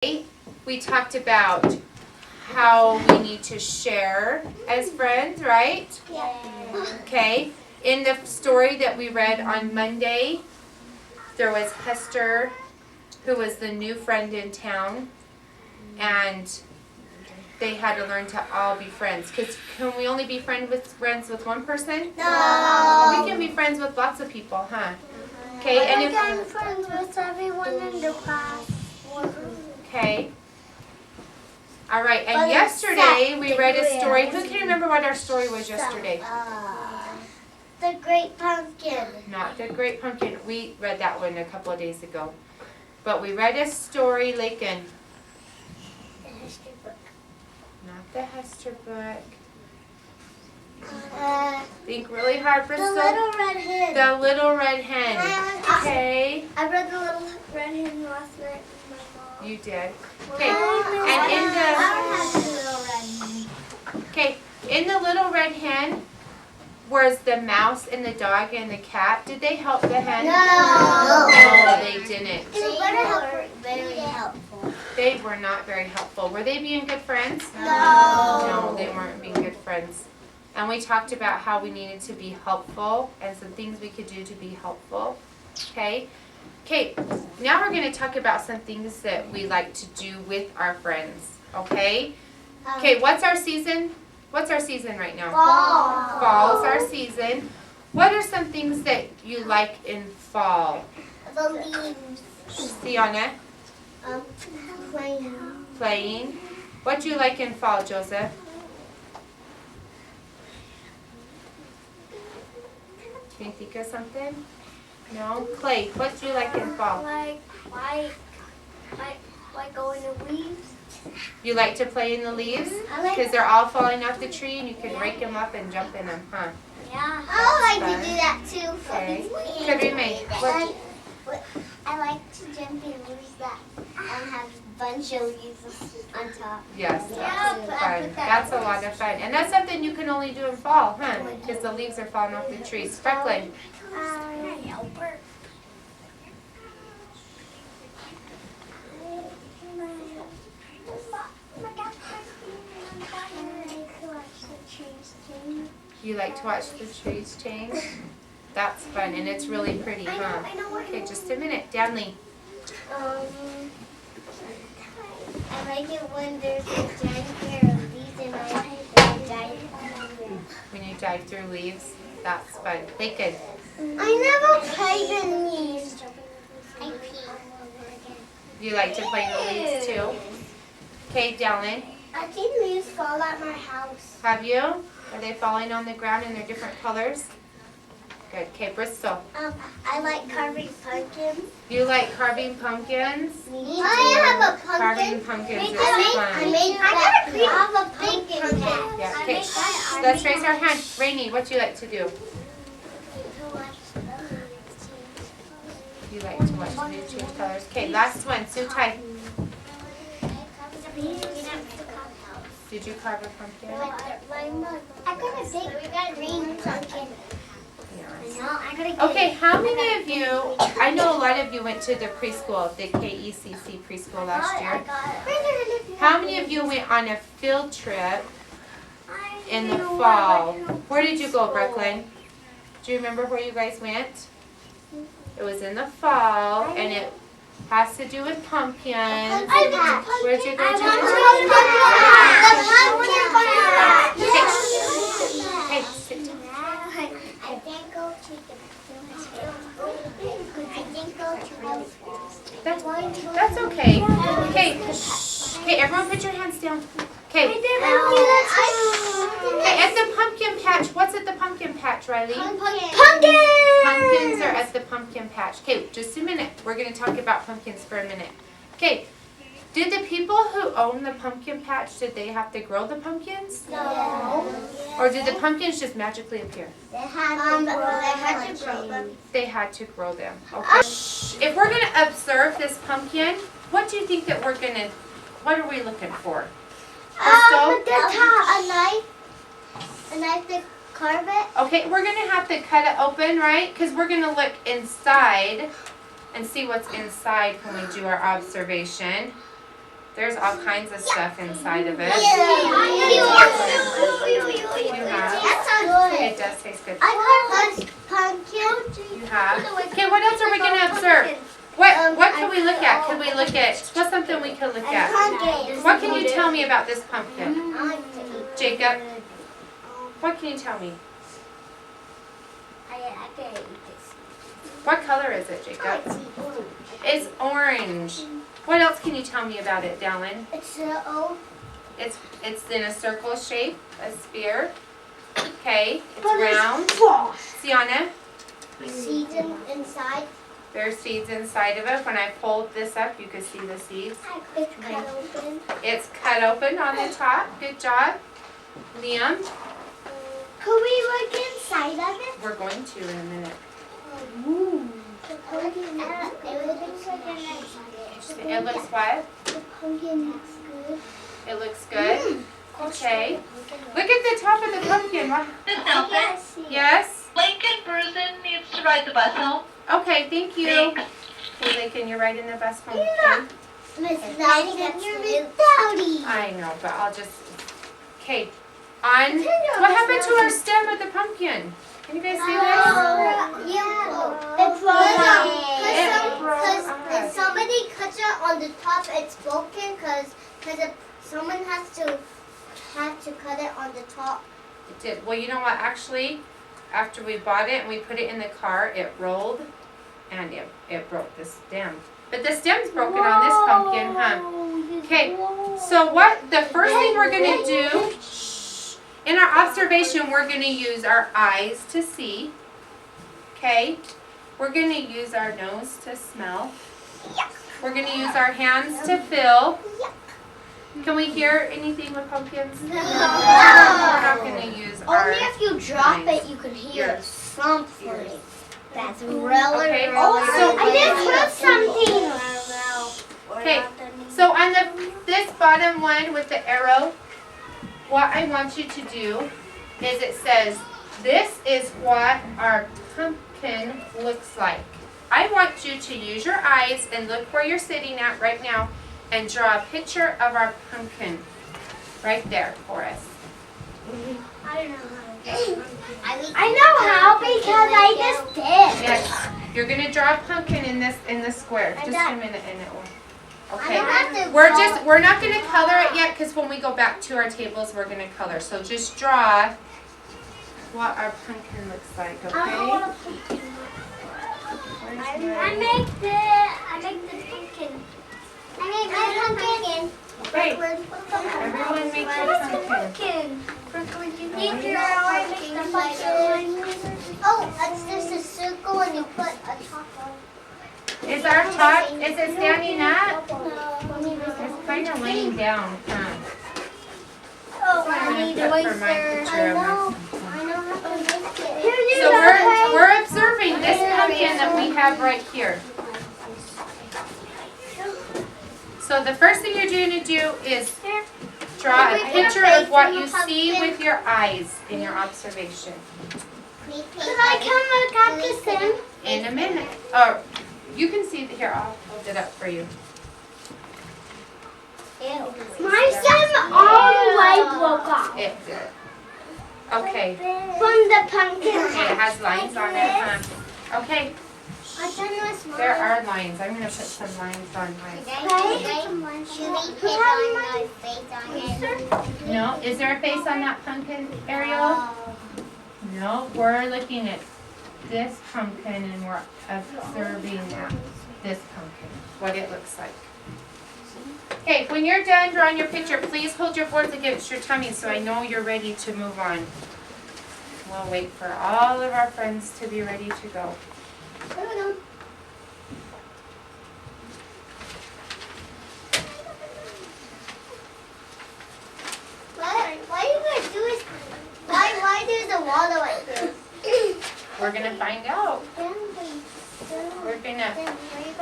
We talked about how we need to share as friends, right? Yeah. Okay. In the story that we read on Monday, there was Hester, who was the new friend in town, and they had to learn to all be friends. Because can we only be friends with one person? No. We can be friends with lots of people, huh? Okay. And if I'm friends with everyone in the class. okay. All right, and But yesterday we read a except story. the Who can remember what our story was yesterday? The Great Pumpkin. Not the Great Pumpkin. We read that one a couple of days ago. But we read a story, Lakin. The history book. Not the Hester book. Think Think really hard, Bristol. The Little Red Hen. The Little Red Hen. Okay. I read The Little Red Hen last night with my mom. You did. Okay. And in the Little Red Hen was the mouse and the dog and the cat. Did they help the hen? No, they didn't. They were very helpful. They were not very helpful. Were they being good friends? No. No, they weren't being good friends. And we talked about how we needed to be helpful and some things we could do to be helpful. Okay? Okay, now we're going to talk about some things that we like to do with our friends. Okay? Okay, what's our season? What's our season right now? Fall. Fall's our season. What are some things that you like in fall? The leaves. Sienna? Playing. Playing. What do you like in fall, Joseph? Can you think of something? No? Clay, what do you like in fall? Like going to leaves. You like to play in the leaves? I like. Because they're all falling off the tree and you can rake them up and jump in them, huh? Yeah. I like fun. to do that too. Okay. Karime, what? I like to jump in leaves that have a bunch of leaves on top. Yes, Yeah, that's but I fun. put that That's a in lot of fun. And that's something you can only do in fall, huh? Because the leaves are falling off the trees. Franklin, Helper. you like to watch the trees change? That's fun and it's really pretty, huh? Okay, just a minute. Danley. I like it when there's a giant pair of leaves and I dive. When you dive through leaves, that's fun. Lakin. I never played in leaves. I pee. You like to play in the leaves too? Okay, Dallin. I've seen leaves fall at my house. Have you? Are they falling on the ground in their different colors? Good. Okay, Bristol. I like carving pumpkins. You like carving pumpkins? I have a Carving pumpkin. pumpkins is I fun. made that. I have a pumpkin patch. Yeah, okay. Let's raise our hand. Rainy, what do you like to do? You like to watch the leaves change colors. Okay, last one. Sutai. Did you carve a pumpkin? I got a big green pumpkin. Okay, how many of you, I know a lot of you went to the preschool, the KECC preschool last year. How many of you went on a field trip in the fall? Where did you go, Brooklyn? Do you remember where you guys went? It was in the fall, and it has to do with pumpkins. Where'd you go to? Okay, sit down. That's okay. Okay, okay, everyone put your hands down. Okay. Okay, at the pumpkin patch, what's at the pumpkin patch, Riley? Pumpkins are at the pumpkin patch. Okay, just a minute. We're going to talk about pumpkins for a minute. Okay, did the people who own the pumpkin patch, did they have to grow the pumpkins? No. Or did the pumpkins just magically appear? They had to grow them. They had to grow them. Okay. If we're going to observe this pumpkin, what do you think that we're going to, what are we looking for? A knife to carve it. Okay, we're going to have to cut it open, right? Because we're going to look inside and see what's inside when we do our observation. There's all kinds of stuff inside of it. You have. That sounds good. It does taste good. I got pumpkin. You have. Okay, what else are we going to observe? What can we look at? Can we look at, what's something we can look at? Pumpkin. What can you tell me about this pumpkin? I like to eat. Jacob, what can you tell me? I can eat this. What color is it, Jacob? It's orange. What else can you tell me about it, Dallin? It's O. It's in a circle shape, a sphere. Okay, it's round. Sienna, Seeds inside. there's seeds inside of it. When I pulled this up, you could see the seeds. It's cut open. It's cut open on the top. Good job. Liam, Could we look inside of it? we're going to in a minute. It looks what? The pumpkin looks good. It looks good. Okay. Look at the top of the pumpkin. What- Miss I Nelson, can't see it. Yes? Lincoln Brusen needs to ride the bus home. Okay, thank you. Thanks. Hey, Lincoln, you're riding the bus home. Okay? Miss Nelson, you're Miss Dowdy. I know, but I'll just. Okay. On. What happened to our stem of the pumpkin? Can you guys see this? It's Because if somebody cuts it on the top, it's broken because someone has to cut it on the top. It did. Well, you know what? Actually, after we bought it and we put it in the car, it rolled and it broke the stem. But the stem's broken on this pumpkin, huh? Okay. So what? The first thing we're gonna do in our observation, we're gonna use our eyes to see. Okay. We're gonna use our nose to smell. We're gonna use our hands to feel. Can we hear anything with pumpkins? No. We're not gonna use our. Only if you drop it, you can hear Ears. something. That's really, Okay. really So- I just heard something. Okay. So on this bottom one with the arrow, what I want you to do is it says, this is what our pumpkin looks like. I want you to use your eyes and look where you're sitting at right now and draw a picture of our pumpkin right there for us. I don't know how. I know how because I just did. Yes, you're gonna draw a pumpkin in the square. Just a minute and it will. I don't Okay. have to We're not gonna color it yet because when we go back to our tables, we're gonna color. So just draw what our pumpkin looks like, okay? I make the pumpkin. I make my pumpkin. Okay. Everyone make their pumpkin. Teacher, I make the pumpkin. Oh, it's just a circle and you put a top on. Is our top, is it standing up? No. It's kind of laying down, huh? Oh, I'm I gonna need put oyster. for my picture of my I know how to make it. So we're observing this pumpkin that we have right here. So the first thing you're going to do is draw a picture of what you see with your eyes in your observation. Could I come and cut this in? In a minute. Or you can see it here. I'll hold it up for you. My stem all the way broke off. It did. Okay. From the pumpkin. It has lines on it, huh? Okay. There are lines. I'm going to put some lines on mine. Should we put on my face on it? No? Is there a face on that pumpkin, Ariel? No. We're looking at this pumpkin and we're observing this pumpkin, what it looks like. Okay, when you're done drawing your picture, please hold your boards against your tummy so I know you're ready to move on. We'll wait for all of our friends to be ready to go. Why you gonna do this? Why there's a water like this? We're going to find out. We're going to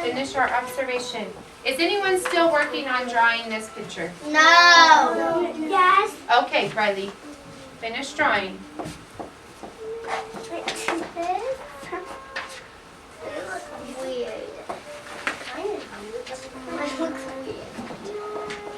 finish our observation. Is anyone still working on drawing this picture? No. Yes. Okay, Riley, finish drawing. Weird. It looks weird.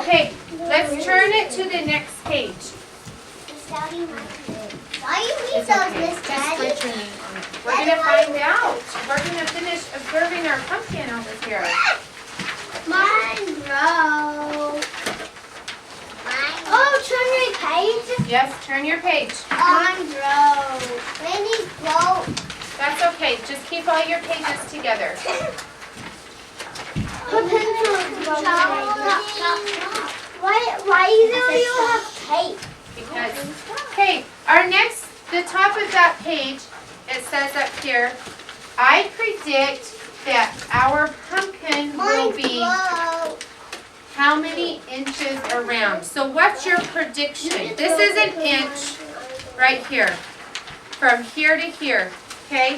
Okay, let's turn it to the next page. Why you need It's those, okay. Miss Just Daddy? put your name on it. We're gonna find out. We're gonna finish observing our pumpkin over here. Monroe. Oh, turn your page. Yes, turn your page. Monroe. Randy's broke. That's okay. Just keep all your pages together. Put pencil. Why do you have tape? Because, okay, the top of that page, it says up here, I predict that our pumpkin will be how many inches around? So what's your prediction? This is an inch right here, from here to here, okay?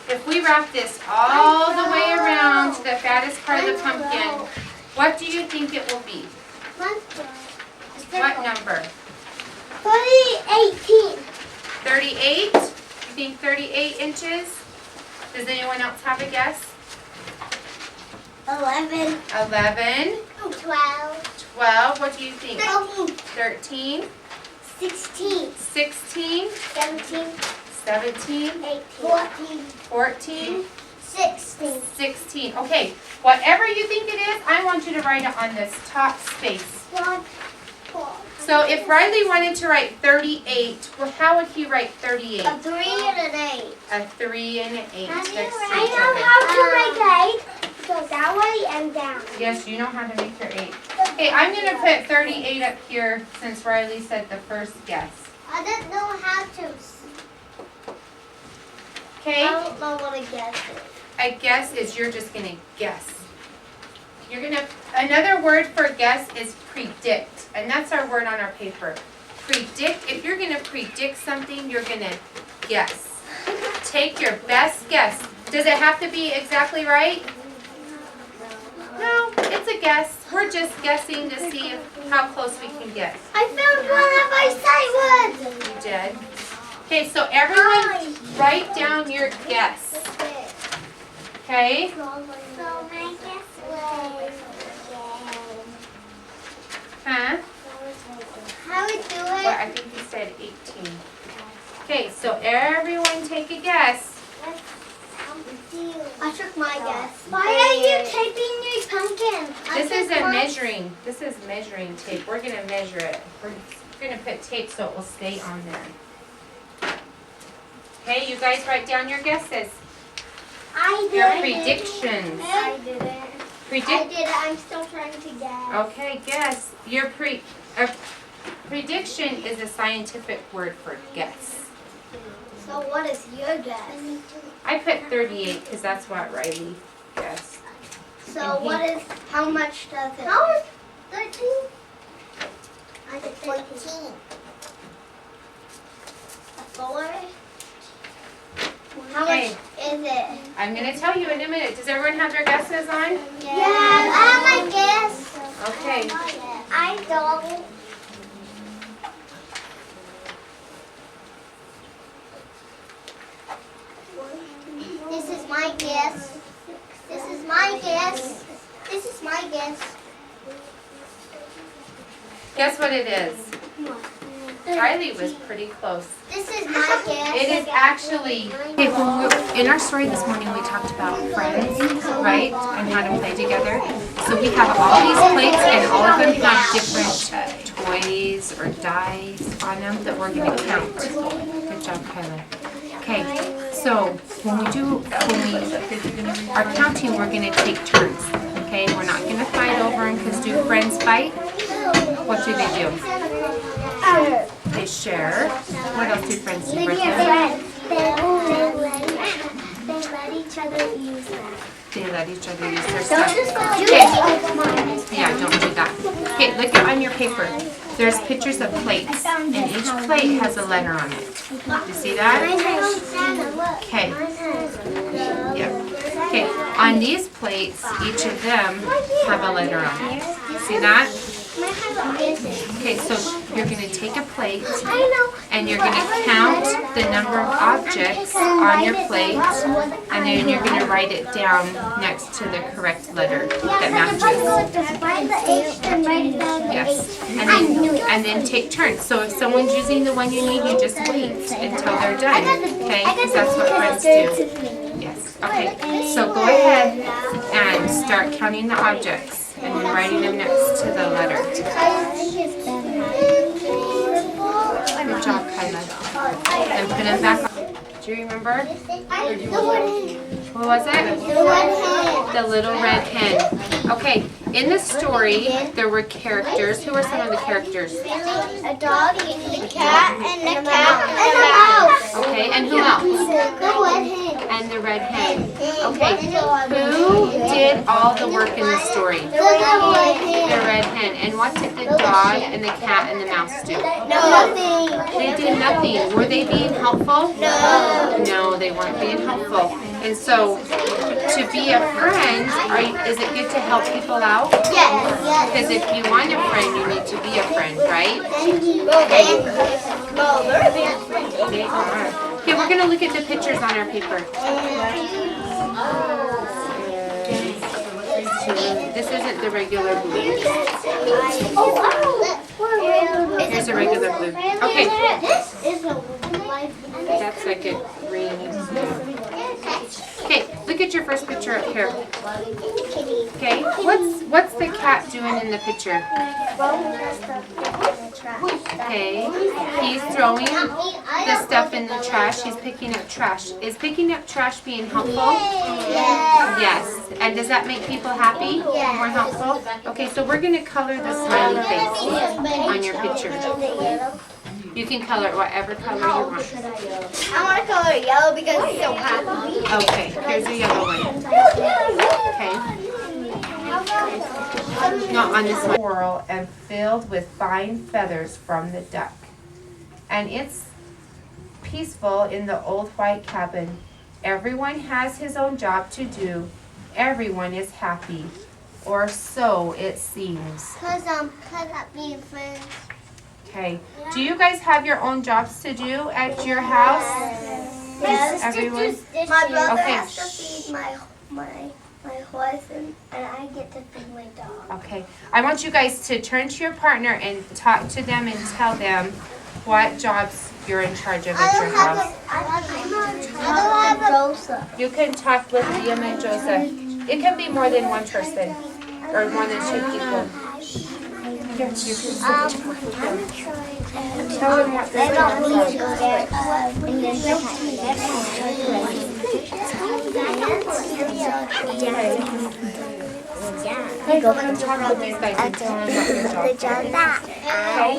If we wrap this all the way around to the fattest part of the pumpkin, what do you think it will be? What number? 18. 38? You think 38 inches? Does anyone else have a guess? 11. 11? 12. 12? What do you think? 13. 13? 16. 16? 17. 17? 18. 14. 14? 16. 16. Okay, whatever you think it is, I want you to write it on this top space. 1, 4. So if Riley wanted to write 38, well, how would he write 38? A 3 and an 8. A 3 and an 8 next to each I other. know how to make 8. Go that way and down. Yes, you know how to make your 8. Okay, I'm going to put 38 up here since Riley said the first guess. I didn't know how to. Okay? I don't know what a guess is. A guess is you're just going to guess. You're going to, another word for guess is predict. And that's our word on our paper. Predict, if you're going to predict something, you're going to guess. Take your best guess. Does it have to be exactly right? No, it's a guess. We're just guessing to see how close we can get. I found one of my sight words. You did. Okay, so everyone write down your guess. Okay? So my guess was. Huh? How we do Well, it? I think you said 18. Okay, so everyone take a guess. I took my guess. Why are you taping your pumpkin? This is measuring tape. We're gonna measure it. We're gonna put tape so it will stay on there. Okay, you guys write down your guesses. I did Your it. predictions. I did it. I did it. I'm still trying to guess. Okay, guess. Your prediction is a scientific word for guess. So what is your guess? I put 38 because that's what Riley guessed. So what is, how much does it? How is 13? I did 14. A 4? How Okay. much is it? I'm going to tell you in a minute. Does everyone have their guesses on? Yes. I have my guess. Okay. I don't. This is my guess. This is my guess. This is my guess. Guess what it is? Riley was pretty close. This is my guess. It is actually, in our story this morning we talked about friends, right? And how to play together. So we have all these plates and all of them have different toys or dice on them that we're going to count. Good job, Kyla. Okay, so when we are counting, we're going to take turns. Okay, we're not going to fight over them because do friends fight? What do? They share. What else do friends do? They let each other use that. They let each other use their Don't stuff. just go Okay. Yeah, don't do that. Okay, look at on your paper. There's pictures of plates, and each plate has a letter on it. You see that? Okay. Yep. Okay, on these plates, each of them have a letter on it. See that? Okay, so you're going to take a plate. I know. and you're going to count the number of objects on your plate, and then you're going to write it down next to the correct letter that matches. Yes, and then take turns. So if someone's using the one you need, you just wait until they're done, okay? Because that's what friends do. Yes, okay. So go ahead and start counting the objects and then writing them next to the letter. Good job, Kyla. And put them back on. Do you remember? What was it? The little red hen. Okay, in the story, there were characters. Who were some of the characters? A dog, a cat, and a mouse. Okay, and who else? The red hen. And the red hen. Okay, who did all the work in the story? The red hen. And what did the dog and the cat and the mouse do? Nothing. They did nothing. Were they being helpful? No. No, they weren't being helpful. And so, to be a friend, is it good to help people out? Yes. Because if you want a friend, you need to be a friend, right? They are. Okay, we're going to look at the pictures on our paper. This isn't the regular blue. Here's a regular blue. Okay. That's like a green. Okay, look at your first picture up here. Okay, what's the cat doing in the picture? Okay, he's throwing the stuff in the trash. He's picking up trash. Is picking up trash being helpful? Yes. And does that make people happy? More helpful? Okay, so we're going to color the smiley face on your picture. You can color whatever color you want. I want to color it yellow because it's so happy. Okay, here's your yellow one. Okay. Not on this one. Coral and filled with fine feathers from the duck. And it's peaceful in the old white cabin. Everyone has his own job to do. Everyone is happy. Or so it seems. Cause being friends. Okay. Do you guys have your own jobs to do at your house? Yes. Everyone? My brother Okay. has to feed my horse and I get to feed my dog. Okay. I want you guys to turn to your partner and talk to them and tell them what jobs you're in charge of at your house. I don't have a Joseph. You can talk with Liam and Joseph. It can be more than one person or more than two people. Here, you can talk to them. Tell them what they're doing. Okay, go and talk with these guys and tell them what your job is. Okay?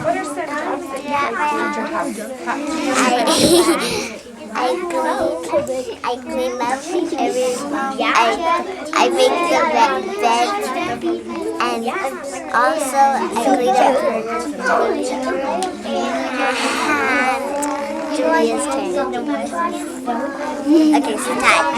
What are some jobs that you guys do at your house? I clean my I make the bed and also I clean up Julia's turn. Okay, so time.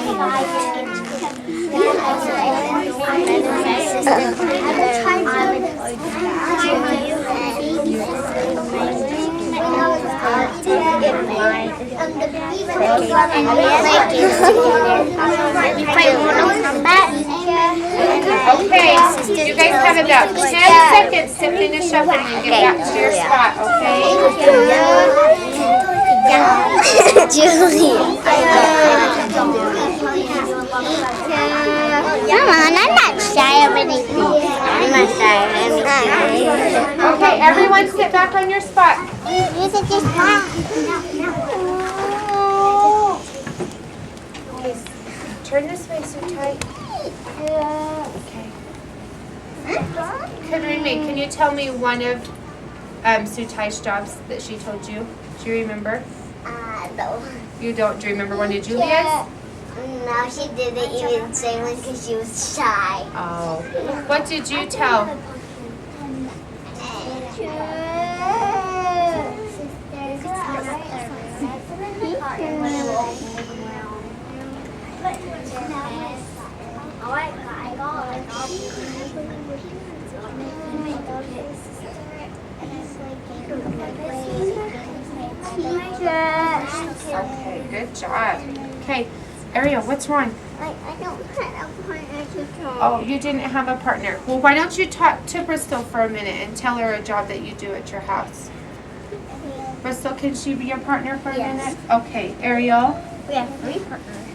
Okay, you guys have about 10 seconds to finish up and then get back to your spot, okay? Julia. Mama, I'm not shy of anything. I'm not shy of anything. Okay, everyone sit back on your spot. You said just Okay, turn this way so tight. Okay. Can you tell me one of Sutai's jobs that she told you? Do you remember? No. You don't? Do you remember one of Julia's? No, she didn't even say one because she was shy. Oh. What did you tell? Okay, good job. Okay, Ariel, what's wrong? I don't have a partner to talk. Oh, you didn't have a partner. Well, why don't you talk to Bristol for a minute and tell her a job that you do at your house? Bristol, can she be your partner for a minute? Okay, Ariel, We have 3 partners.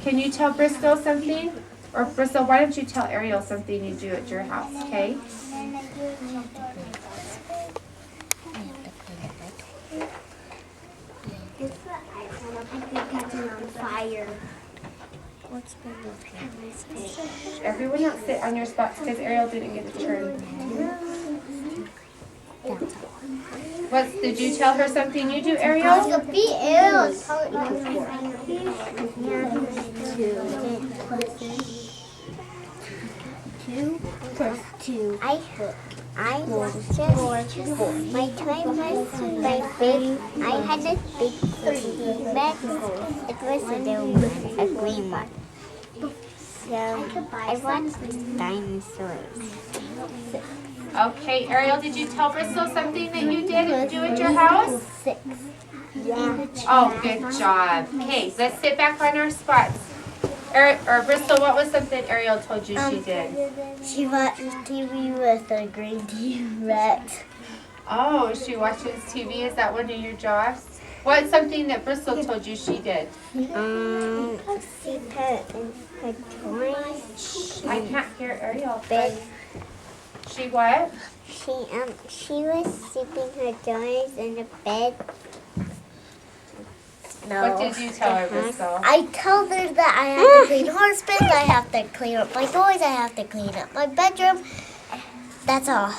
can you tell Bristol something? Or Bristol, why don't you tell Ariel something you do at your house, okay? On fire. Everyone else sit on your spots because Ariel didn't get a turn. Did you tell her something you do, Ariel? The bee is. Two. I just my time was my big. I had a big bag. It was a green one. So I want dinosaurs. Okay, Ariel, did you tell Bristol something that you did do at your house? 6. Yeah. Oh, good job. Okay, let's sit back on our spots. Bristol, what was something Ariel told you she did? She watches TV with a green T-Rex. Oh, she watches TV. Is that one of your jobs? What's something that Bristol told you she did? She put in her toys. I can't hear Ariel. Bed. She what? She was sleeping her toys in the bed. No. What did you tell her, Bristol? I told her that I have to clean husband, I have to clean up my toys, I have to clean up my bedroom. That's all.